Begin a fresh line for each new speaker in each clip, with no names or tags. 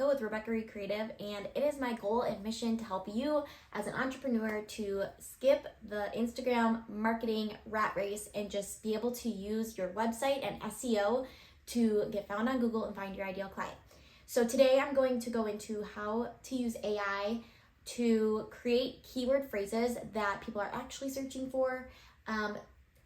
Rebecca with Rebecca Recreative, and it is my goal and mission to help you as an entrepreneur to skip the Instagram marketing rat race and just be able to use your website and SEO to get found on Google and find your ideal client. So today I'm going to go into how to use AI to create keyword phrases that people are actually searching for.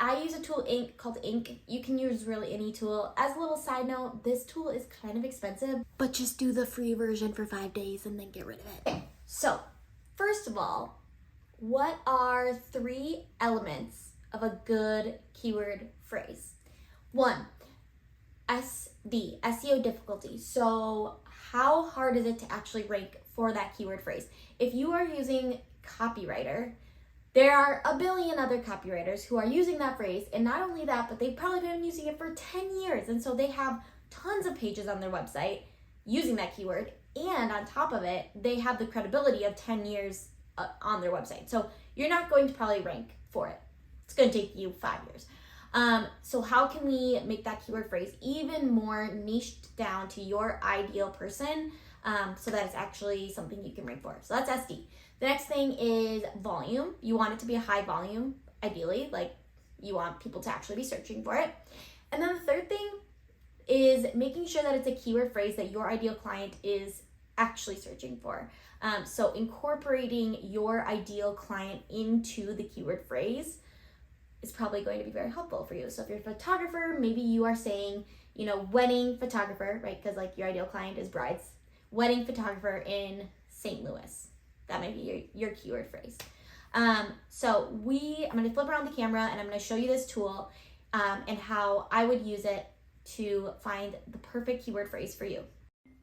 I use a tool called Ink. You can use really any tool. As a little side note, this tool is kind of expensive, but just do the free version for 5 days and then get rid of it. Okay, so first of all, what are 3 elements of a good keyword phrase? 1, SD, SEO difficulty. So how hard is it to actually rank for that keyword phrase? If you are using Copywriter, there are a billion other copywriters who are using that phrase, and not only that, but they've probably been using it for 10 years, and so they have tons of pages on their website using that keyword, and on top of it, they have the credibility of 10 years on their website. So you're not going to probably rank for it. It's going to take you 5 years. So how can we make that keyword phrase even more niched down to your ideal person so that it's actually something you can rank for? So that's SD. The next thing is volume. You want it to be a high volume, ideally, like you want people to actually be searching for it. And then the third thing is making sure that it's a keyword phrase that your ideal client is actually searching for. So incorporating your ideal client into the keyword phrase is probably going to be very helpful for you. So if you're a photographer, maybe you are saying, wedding photographer, right? Because like your ideal client is brides. Wedding photographer in St. Louis. That might be your keyword phrase. So I'm going to flip around the camera and I'm going to show you this tool and how I would use it to find the perfect keyword phrase for you.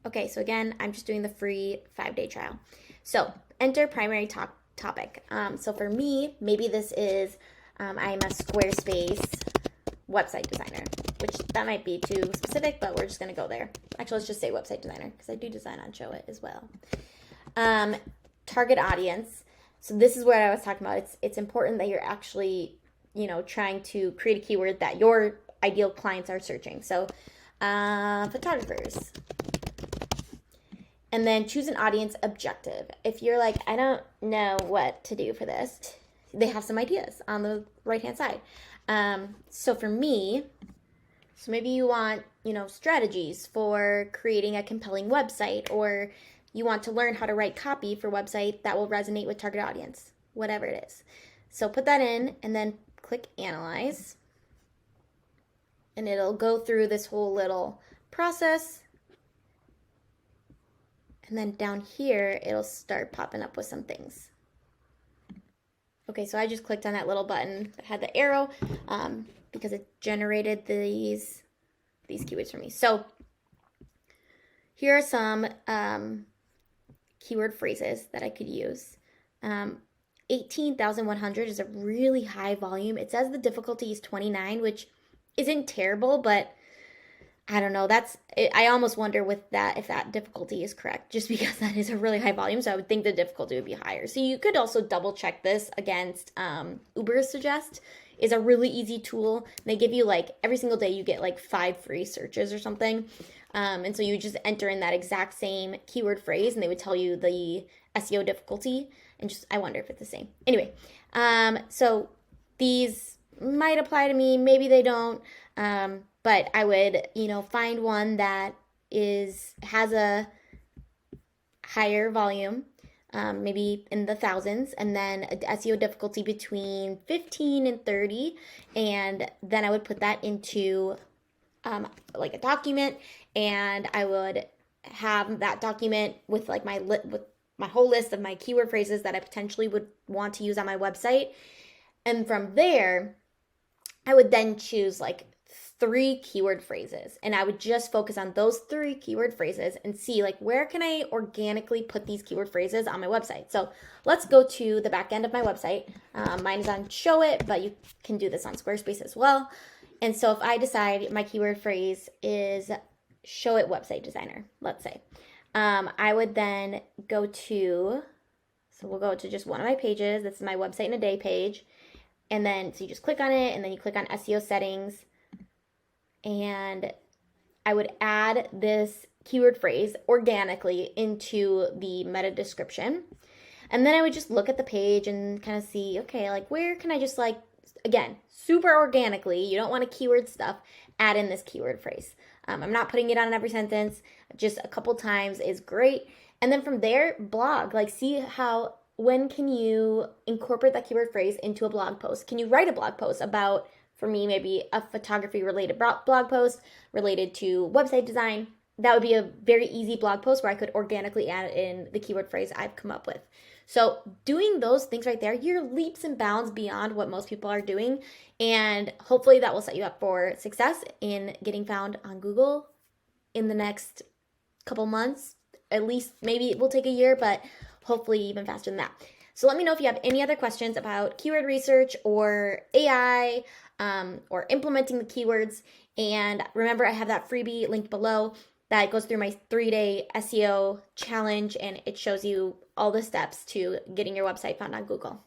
Okay, so again, I'm just doing the free 5-day trial. So enter primary topic. So for me, maybe this is I'm a Squarespace website designer, which that might be too specific, but we're just going to go there. Actually, let's just say website designer because I do design on Showit as well. Target audience. So this is where I was talking about. It's important that you're actually, trying to create a keyword that your ideal clients are searching. So photographers. And then choose an audience objective. If you're like, I don't know what to do for this, they have some ideas on the right-hand side. So for me, maybe you want, strategies for creating a compelling website, or you want to learn how to write copy for a website that will resonate with target audience, whatever it is. So put that in and then click Analyze. And it'll go through this whole little process. And then down here, it'll start popping up with some things. Okay, so I just clicked on that little button that had the arrow because it generated these keywords for me. So here are some keyword phrases that I could use. 18,100 is a really high volume. It says the difficulty is 29, which isn't terrible, but I don't know. I almost wonder with that if that difficulty is correct, just because that is a really high volume. So I would think the difficulty would be higher. So you could also double check this against Ubersuggest is a really easy tool. They give you every single day you get 5 free searches or something. And so you just enter in that exact same keyword phrase and they would tell you the SEO difficulty. And I wonder if it's the same. Anyway, so these might apply to me. Maybe they don't. But I would, find one that has a higher volume, maybe in the thousands, and then a SEO difficulty between 15 and 30. And then I would put that into a document, and I would have that document with with my whole list of my keyword phrases that I potentially would want to use on my website. And from there, I would then choose 3 keyword phrases, and I would just focus on those 3 keyword phrases and see where can I organically put these keyword phrases on my website. So let's go to the back end of my website. Mine is on Showit, but you can do this on Squarespace as well. And so if I decide my keyword phrase is Showit website designer, let's say, I would then we'll go to just one of my pages. This is my website in a day page. And then, so you just click on it, and then you click on SEO settings, and I would add this keyword phrase organically into the meta description. And then I would just look at the page and kind of see, okay, like where can I just like, again, super organically, you don't want to keyword stuff, add in this keyword phrase. I'm not putting it on every sentence, just a couple times is great. And then from there, blog, like see how, when can you incorporate that keyword phrase into a blog post? Can you write a blog post about, for me, maybe a photography related blog post related to website design? That would be a very easy blog post where I could organically add in the keyword phrase I've come up with. So doing those things right there, you're leaps and bounds beyond what most people are doing. And hopefully that will set you up for success in getting found on Google in the next couple months. At least maybe it will take a year, but hopefully even faster than that. So let me know if you have any other questions about keyword research or AI or implementing the keywords. And remember, I have that freebie linked below that goes through my 3-day SEO challenge, and it shows you all the steps to getting your website found on Google.